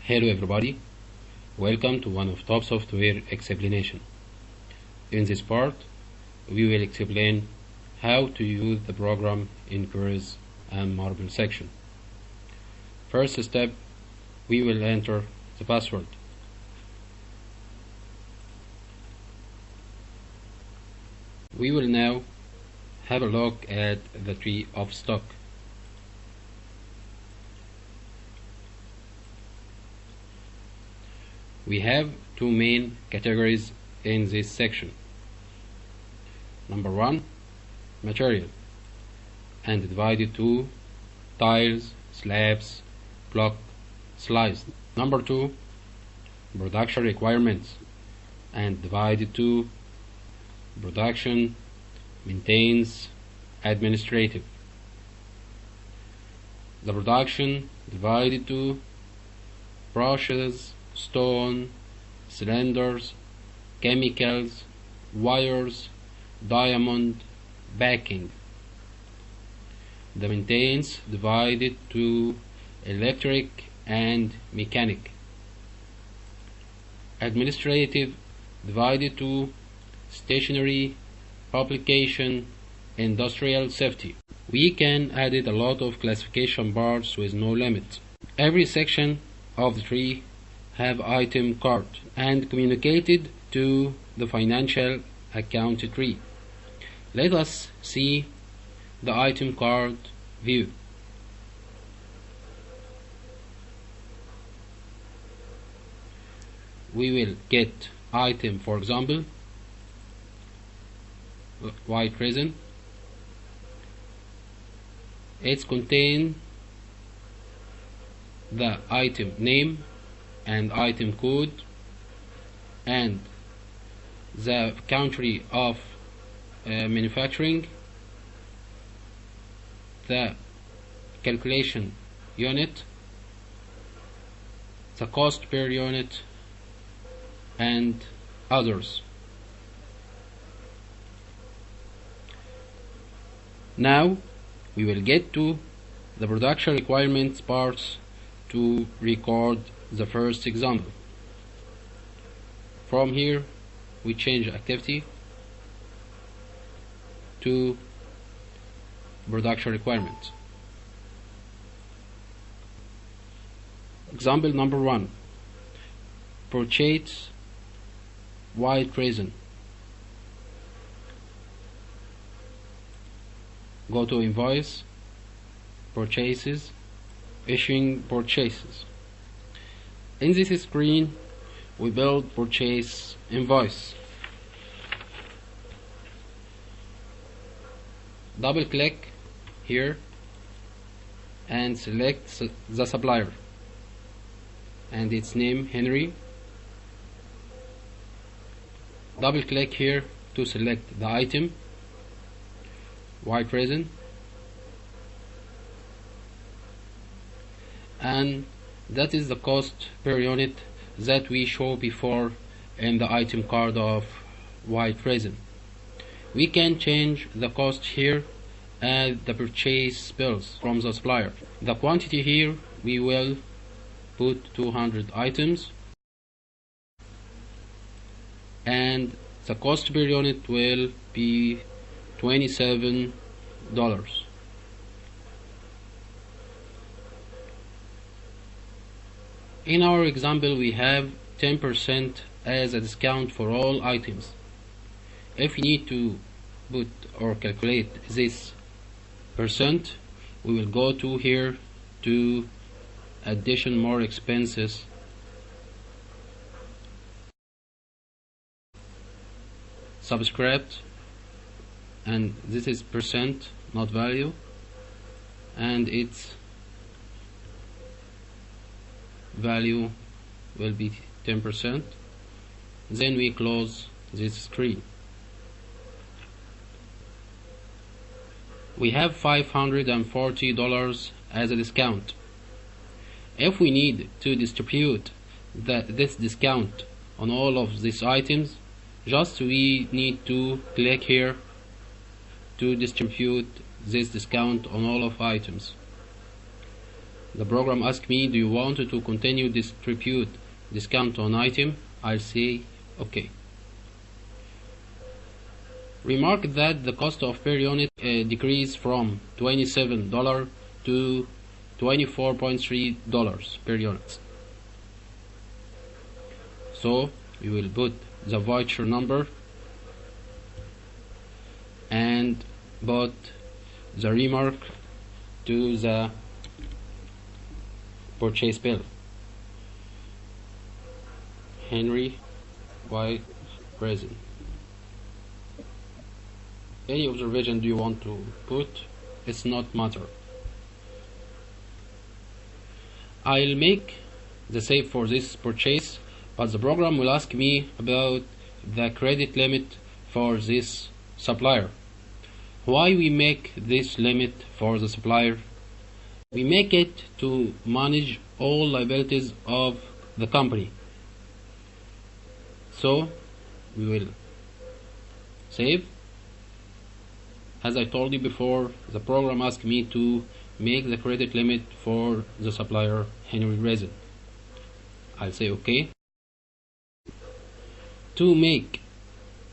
Hello everybody, welcome to one of top software explanation. In this part, we will explain how to use the program in queries and marble section. First step, we will enter the password. We will now have a look at the tree of stock. We have two main categories in this section. Number one, material, and divided to tiles, slabs, block, slice. Number two, production requirements, and divided to production, maintains, administrative. The production divided to brushes, stone, cylinders, chemicals, wires, diamond, backing. The maintenance divided to electric and mechanic. Administrative divided to stationery, publication, industrial safety. We can add a lot of classification bars with no limit. Every section of the tree have item card and communicated to the financial account tree. Let us see the item card view. We will get item, for example, white resin. It contains the item name and item code and the country of manufacturing, the calculation unit, the cost per unit, and others. Now we will get to the production requirements parts to record the first example. From here we change activity to production requirements. Example number 1, purchase white resin. Go to invoice, purchases, issuing purchases. In this screen we build purchase invoice. Double click here and select the supplier and its name Henry. Double click here to select the item white resin, and that is the cost per unit that we show before in the item card of white resin. We can change the cost here and the purchase bills from the supplier. The quantity here we will put 200 items, and the cost per unit will be $27. In our example we have 10% as a discount for all items. If we need to put or calculate this percent, we will go to here to addition more expenses, subscript, and this is percent, not value, and its value will be 10%. Then we close this screen. We have $540 as a discount. If we need to distribute this discount on all of these items, just we need to click here to distribute this discount on all of items. the program asks me, do you want to continue distribute discount on item? I'll say OK. Remark that the cost of per unit decreased from $27 to $24.3 per unit. So we will put the voucher number and put the remark to the purchase bill. Henry White resin. Any observation do you want to put? It's not matter. I'll make the save for this purchase, but the program will ask me about the credit limit for this supplier. Why we make this limit for the supplier? We make it to manage all liabilities of the company. So we will save. As I told you before, the program asked me to make the credit limit for the supplier Henry Resin. I'll say OK. To make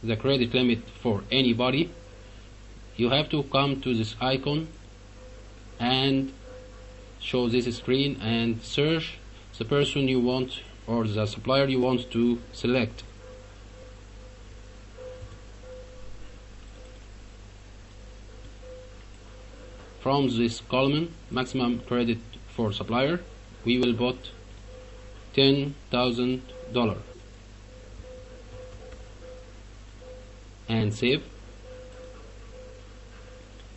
the credit limit for anybody, you have to come to this icon and show this screen and search the person you want or the supplier you want to select. From this column, maximum credit for supplier, we will put $10,000 and save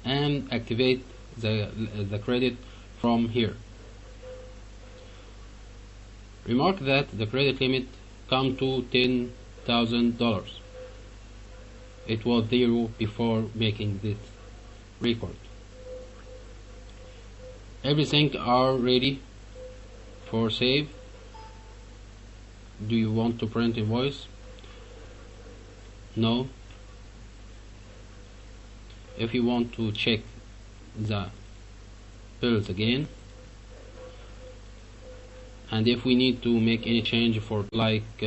and activate the credit from here. Remark that the credit limit comes to $10,000. It was zero before making this record. Everything are ready for save. Do you want to print invoice? No. If you want to check the bills again, and if we need to make any change for like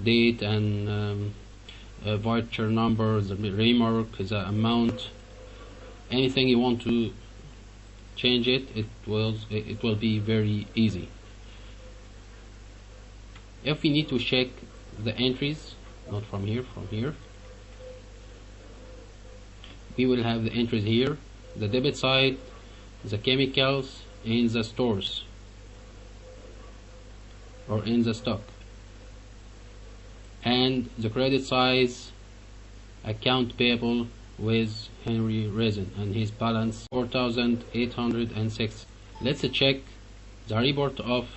date and voucher number, the remark, the amount, anything you want to change it will be very easy. If we need to check the entries, not from here, from here, we will have the entries here, the debit side, the chemicals in the stores or in the stock, and the credit size, account payable with Henry Resin and his balance 4,806. Let's check the report of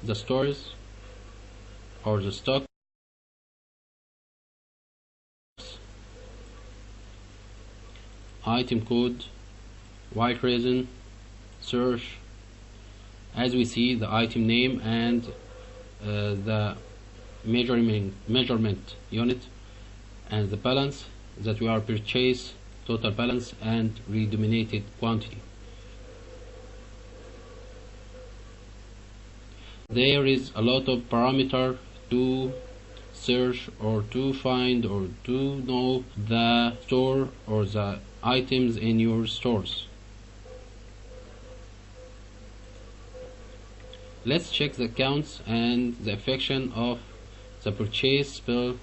the stores or the stock. Item code, white resin, search. As we see, the item name and the measurement unit and the balance that we are purchased, total balance and redenominated quantity. There is a lot of parameter to search or to find or to know the store or the items in your stores. Let's check the counts and the affection of the purchase bill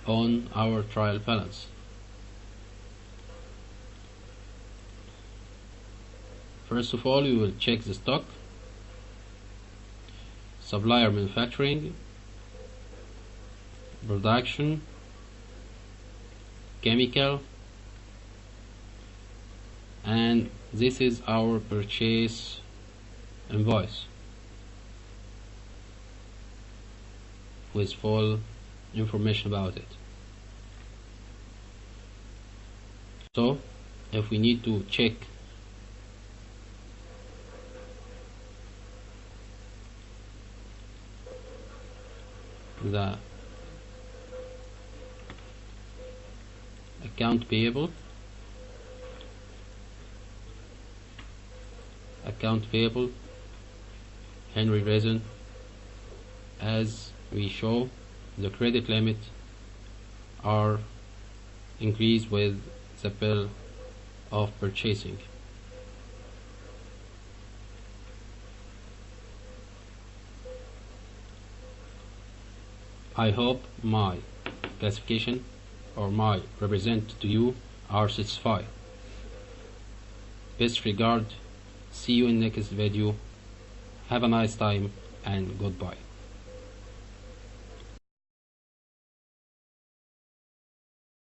on our trial balance. First of all, we will check the stock, supplier manufacturing, production, chemical, and this is our purchase invoice with full information about it. So if we need to check the account payable, account payable, Henry reason. As we show, the credit limit are increased with the bill of purchasing. I hope my classification or my represent to you are satisfied. Best regard. See you in next video. Have a nice time and goodbye.